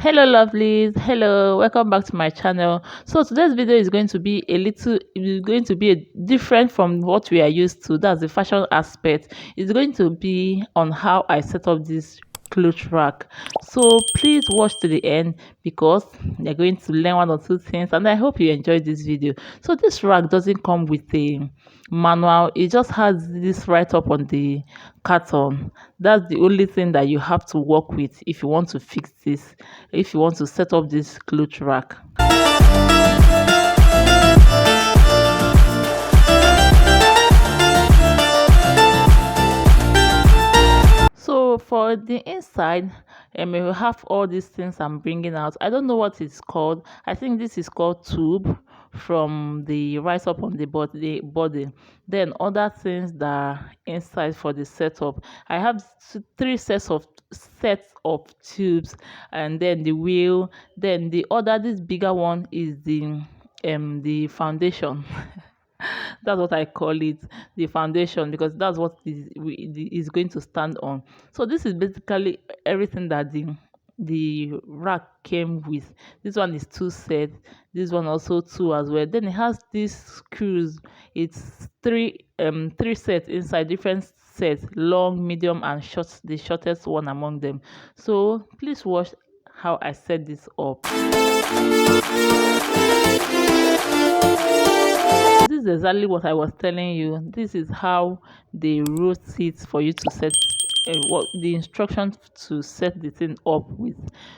Hello lovelies, hello, welcome back to my channel. So today's video is going to be different from what we are used to. That's the fashion aspect. It's going to be on how I set up this clothes rack. So please watch to the end because you're going to learn one or two things, and I hope you enjoyed this video. So this rack doesn't come with a manual, it just has this right up on the carton. That's the only thing that you have to work with if you want to fix this, if you want to set up this clothes rack. So for the inside, we will have all these things I'm bringing out. I don't know what it's called. I think this is called tube from the right up on the body. Then other things that are inside for the setup. I have three sets of tubes, and then the wheel. Then this bigger one is the foundation. That's what I call it, the foundation, because that's what is going to stand on. So this is basically everything that the rack came with. This one is two sets, this one also two as well. Then it has these screws. It's three sets inside, different sets, long, medium, and short, the shortest one among them. So please watch how I set this up. This is exactly what I was telling you. This is how they wrote it for you to set what the instructions to set the thing up with.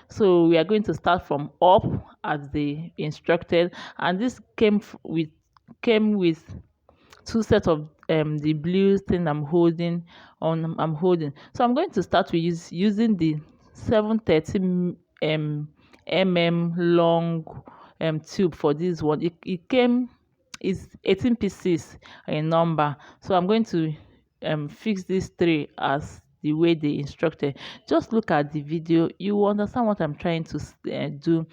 So we are going to start from up as they instructed, and this came with two sets of the blue thing I'm holding. So I'm going to start with using the 730 long tube for this one. It came is 18 pieces in number, so I'm going to fix these three as the way they instructed. Just look at the video, you will understand what I'm trying to do.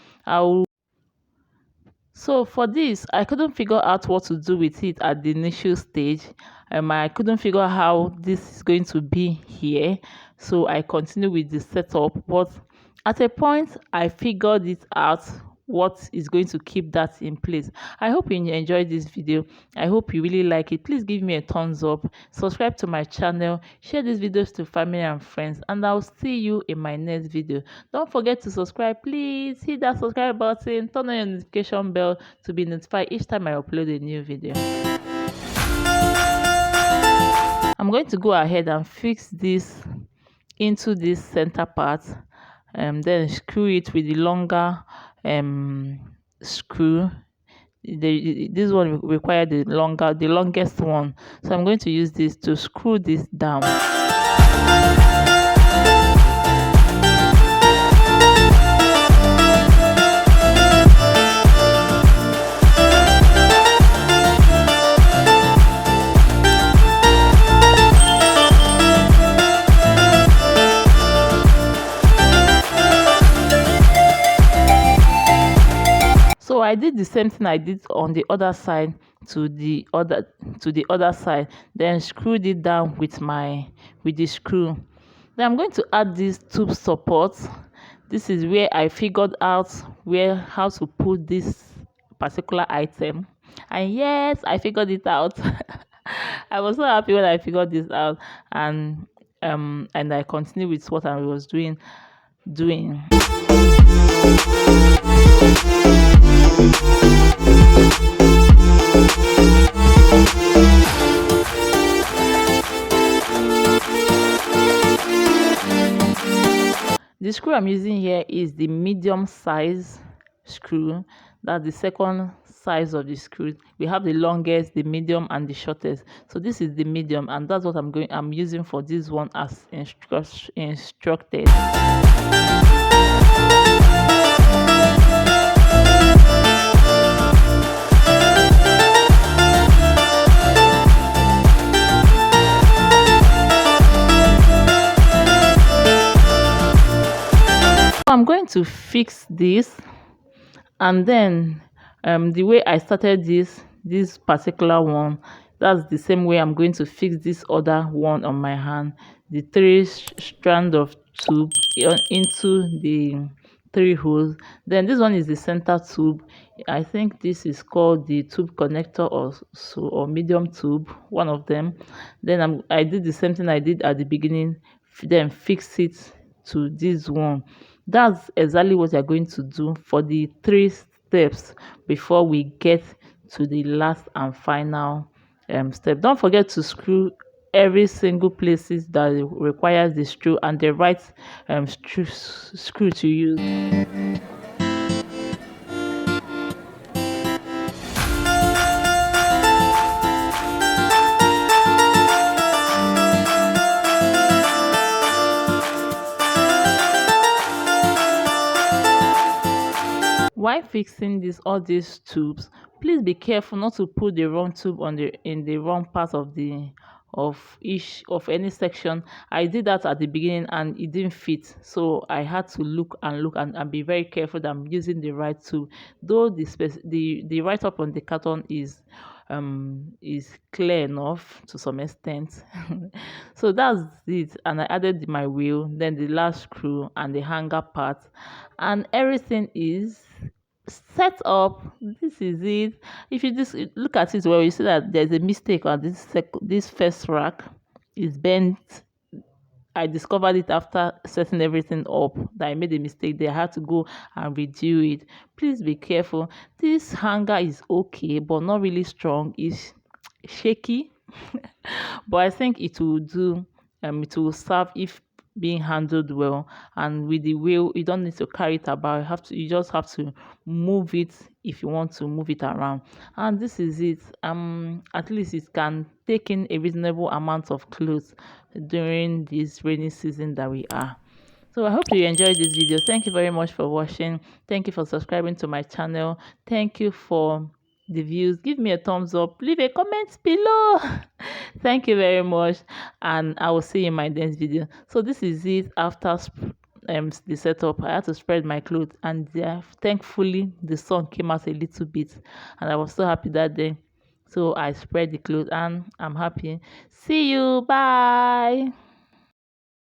So for this, I couldn't figure out what to do with it at the initial stage. I couldn't figure out how this is going to be here. So I continue with the setup. But at a point, I figured it out what is going to keep that in place. I hope you enjoyed this video. I hope you really like it. Please give me a thumbs up, subscribe to my channel, share these videos to family and friends, and I'll see you in my next video. Don't forget to subscribe. Please hit that subscribe button, turn on your notification bell to be notified each time I upload a new video. I'm going to go ahead and fix this into this center part, then screw it with the longer screw. This one require the longest one, so I'm going to use this to screw this down. So I did the same thing I did on the other side to the other side, then screwed it down with the screw. Then I'm going to add these tube supports. This is where I figured out how to put this particular item, and yes, I figured it out. I was so happy when I figured this out, and I continued with what I was doing. The screw I'm using here is the medium size screw. That's the second size of the screw. We have the longest, the medium, and the shortest. So this is the medium, and that's what I'm using for this one as instructed. I'm going to fix this, and then the way I started this particular one, that's the same way I'm going to fix this other one on my hand. The three strand of tube into the three holes. Then this one is the center tube. I think this is called the tube connector or so, or medium tube, one of them. Then I did the same thing I did at the beginning, then fix it to this one. That's exactly what you're going to do for the three steps before we get to the last and final step. Don't forget to screw every single places that requires the screw and the right screw to use. While fixing all these tubes, please be careful not to put the wrong tube on the in the wrong part of the of each of any section. I did that at the beginning and it didn't fit, so I had to look and be very careful that I'm using the right tube. Though the write up on the carton is clear enough to some extent. So that's it, and I added my wheel, then the last screw and the hanger part, and everything is set up. This is it. If you just look at it well, you see that there's a mistake on this first rack is bent. I discovered it after setting everything up that I made a mistake there. I had to go and redo it. Please be careful. This hanger is okay, but not really strong. It's shaky, but I think it will do. It will serve if being handled well. And with the wheel, you don't need to carry it about. You just have to move it if you want to move it around. And this is it. At least it can take in a reasonable amount of clothes during this rainy season that we are. So I hope you enjoyed this video. Thank you very much for watching. Thank you for subscribing to my channel. Thank you for the views. Give me a thumbs up. Leave a comment below. Thank you very much, and I will see you in my next video. So this is it after the setup. I had to spread my clothes, and thankfully the sun came out a little bit, and I was so happy that day. So I spread the clothes and I'm happy. See you. Bye.